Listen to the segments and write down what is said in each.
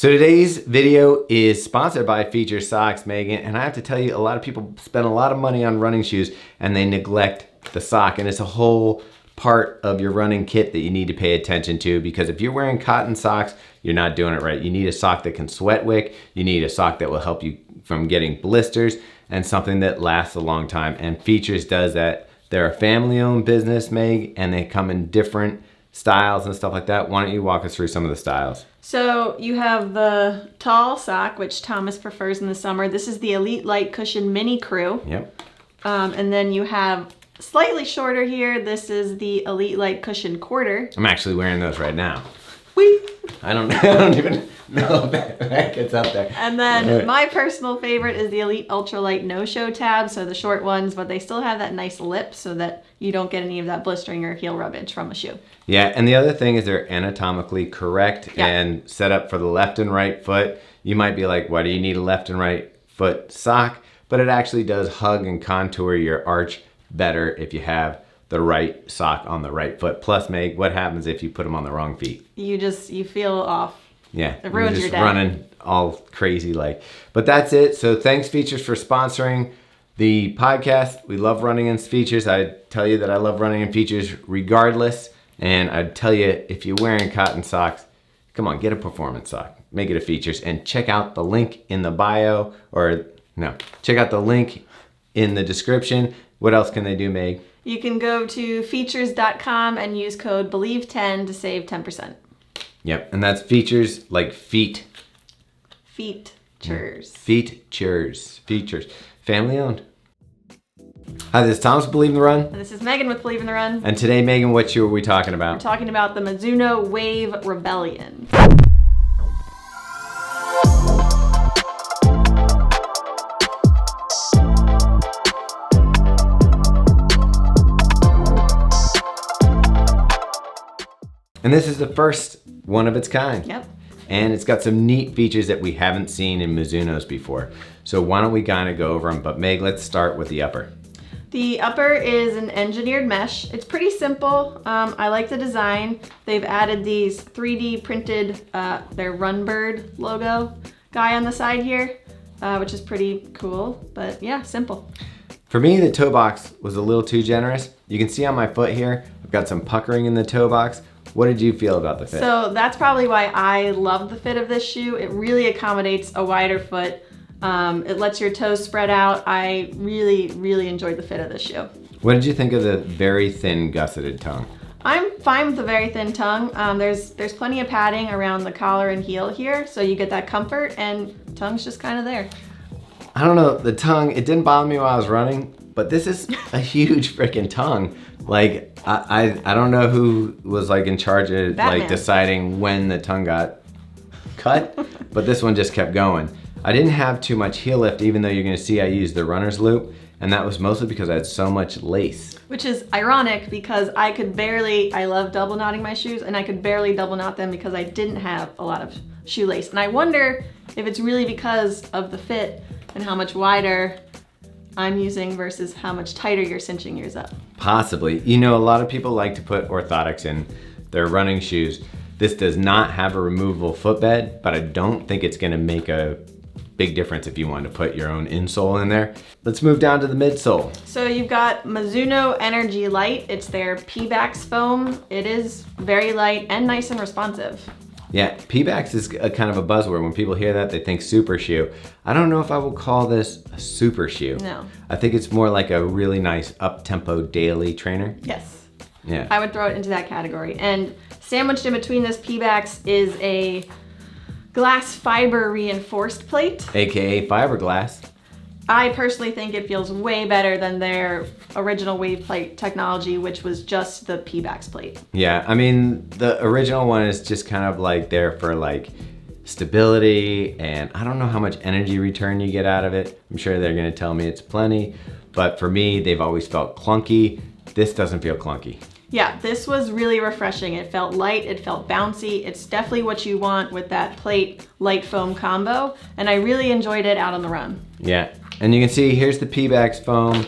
So today's video is sponsored by Feature Socks, Meaghan, and I have to tell you, a lot of people spend a lot of money on running shoes and they neglect the sock, and it's a whole part of your running kit that you need to pay attention to, because if you're wearing cotton socks, you're not doing it right. You need a sock that can sweat wick, you need a sock that will help you from getting blisters, and something that lasts a long time, and Features does that. They're a family-owned business, Meg, and they come in different styles and stuff like that. Why don't you walk us through some of the styles? So you have the tall sock, which Thomas prefers in the summer. This is the Elite Light Cushion Mini Crew. Yep. And then you have slightly shorter here. This is the Elite Light Cushion Quarter. I'm actually wearing those right now. Whee! I don't even know if that gets up there. And then my personal favorite is the Elite Ultralight No-Show tab. So the short ones, but they still have that nice lip so that you don't get any of that blistering or heel rubbage from a shoe. Yeah, and the other thing is they're anatomically correct and set up for the left and right foot. You might be like, why do you need a left and right foot sock? But it actually does hug and contour your arch better if you have the right sock on the right foot. Plus, Meg, what happens if you put them on the wrong feet? You feel off. Yeah, it ruins your day. Running all crazy like. But that's it. So thanks, Features, for sponsoring the podcast. We love running in Features. I tell you that I love running in Features regardless. And I'd tell you, if you're wearing cotton socks, come on, get a performance sock. Make it a Features. And check out the link in the bio, or no, check out the link in the description. What else can they do, Meg? You can go to features.com and use code BELIEVE10 to save 10%. Yep, and that's Features like feet. Features. Features. Family owned. Hi, this is Thomas with Believe in the Run. And this is Megan with Believe in the Run. And today, Megan, what shoe are we talking about? We're talking about the Mizuno Wave Rebellion. And this is the first one of its kind. Yep. And it's got some neat features that we haven't seen in Mizuno's before. So why don't we kind of go over them? But Meg, let's start with the upper. The upper is an engineered mesh. It's pretty simple. I like the design. They've added these 3D printed, their Runbird logo guy on the side here, which is pretty cool. But yeah, simple. For me, the toe box was a little too generous. You can see on my foot here, I've got some puckering in the toe box. What did you feel about the fit? So that's probably why I love the fit of this shoe. It really accommodates a wider foot. It lets your toes spread out. I really enjoyed the fit of this shoe. What did you think of the very thin gusseted tongue? I'm fine with the very thin tongue. There's plenty of padding around the collar and heel here, so you get that comfort, and tongue's just kind of there. I don't know, the tongue, it didn't bother me while I was running, but this is a huge freaking tongue. Like, I don't know who was like in charge of like deciding when the tongue got cut, but this one just kept going. I didn't have too much heel lift, even though you're gonna see I used the runner's loop, and that was mostly because I had so much lace. Which is ironic because I love double knotting my shoes, and I could barely double knot them because I didn't have a lot of shoelace. And I wonder if it's really because of the fit and how much wider I'm using versus how much tighter you're cinching yours up. Possibly. You know, a lot of people like to put orthotics in their running shoes. This does not have a removable footbed, but I don't think it's gonna make a big difference if you want to put your own insole in there. Let's move down to the midsole. So you've got Mizuno ENERZY LITE. It's their Pebax foam. It is very light and nice and responsive. Yeah, Pebax is a kind of a buzzword. When people hear that, they think super shoe. I don't know if I will call this a super shoe. No. I think it's more like a really nice up-tempo daily trainer. Yes. Yeah. I would throw it into that category. And sandwiched in between this Pebax is a glass fiber reinforced plate. AKA fiberglass. I personally think it feels way better than their original wave plate technology, which was just the Pebax plate. Yeah, I mean, the original one is just kind of like there for like stability, and I don't know how much energy return you get out of it. I'm sure they're gonna tell me it's plenty, but for me, they've always felt clunky. This doesn't feel clunky. Yeah, this was really refreshing. It felt light, it felt bouncy. It's definitely what you want with that plate light foam combo, and I really enjoyed it out on the run. Yeah, and you can see here's the Pebax foam,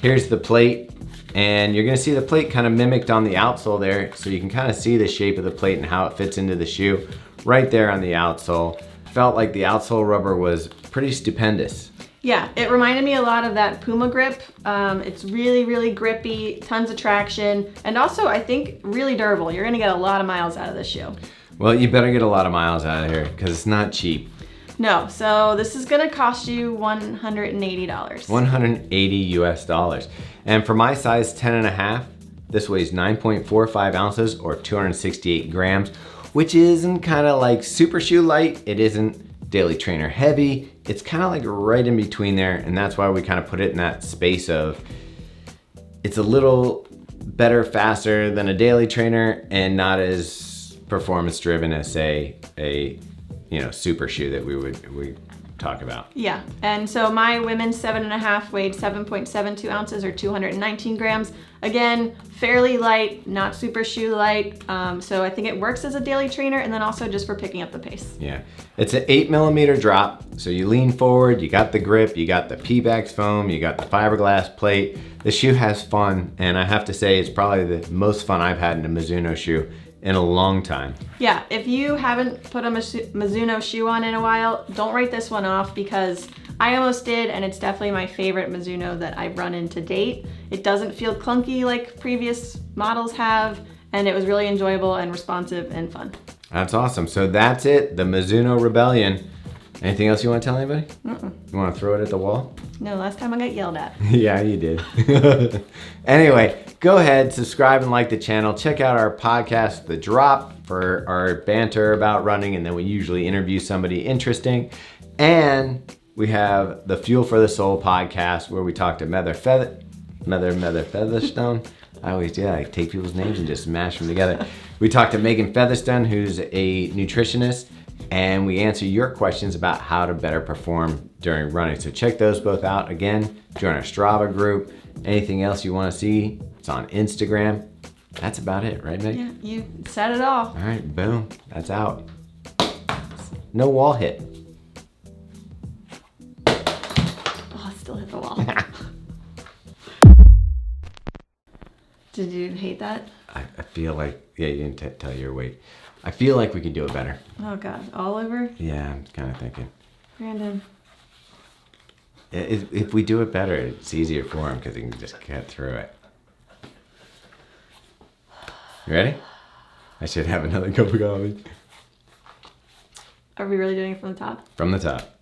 here's the plate, and you're gonna see the plate kind of mimicked on the outsole there, so you can kind of see the shape of the plate and how it fits into the shoe. right there on the outsole. Felt like the outsole rubber was pretty stupendous. Yeah, it reminded me a lot of that Puma grip. It's really, really grippy, tons of traction, and also I think really durable. You're gonna get a lot of miles out of this shoe. Well, you better get a lot of miles out of here because it's not cheap. No, so this is gonna cost you $180. 180 US dollars. And for my size 10.5, this weighs 9.45 ounces or 268 grams, which isn't kind of like super shoe light. It isn't daily trainer heavy. It's kind of like right in between there, and that's why we kind of put it in that space of it's a little better, faster than a daily trainer and not as performance driven as say a super shoe that we talk about. Yeah, and so my women's 7.5 weighed 7.72 ounces or 219 grams. Again, fairly light, not super shoe light. So I think it works as a daily trainer and then also just for picking up the pace. Yeah, it's an 8mm drop. So you lean forward, you got the grip, you got the Pebax foam, you got the fiberglass plate. The shoe has fun, and I have to say it's probably the most fun I've had in a Mizuno shoe in a long time. Yeah, if you haven't put a Mizuno shoe on in a while, don't write this one off because I almost did, and it's definitely my favorite Mizuno that I've run in to date. It doesn't feel clunky like previous models have, and it was really enjoyable and responsive and fun. That's awesome. So that's it, the Mizuno Rebellion. Anything else you want to tell anybody? You want to throw it at the wall? No, last time I got yelled at. Yeah, you did. Anyway, go ahead, subscribe and like the channel. Check out our podcast, The Drop, for our banter about running, and then we usually interview somebody interesting. And we have the Fuel for the Soul podcast where we talk to Meaghan Featherstone. I always do that. I take people's names and just mash them together. We talked to Meaghan Featherstone, who's a nutritionist, and we answer your questions about how to better perform during running. So check those both out. Again, join our Strava group. Anything else you want to see, it's on Instagram. That's about it, right, Meg? Yeah, you said it all. All right, boom. That's out. No wall hit. Oh, I still hit the wall. Did you hate that? I feel like, yeah, you didn't tell your weight. I feel like we could do it better. Oh God, all over? Yeah, I'm kind of thinking. Brandon. If we do it better, it's easier for him because he can just cut through it. You ready? I should have another cup of coffee. Are we really doing it from the top? From the top.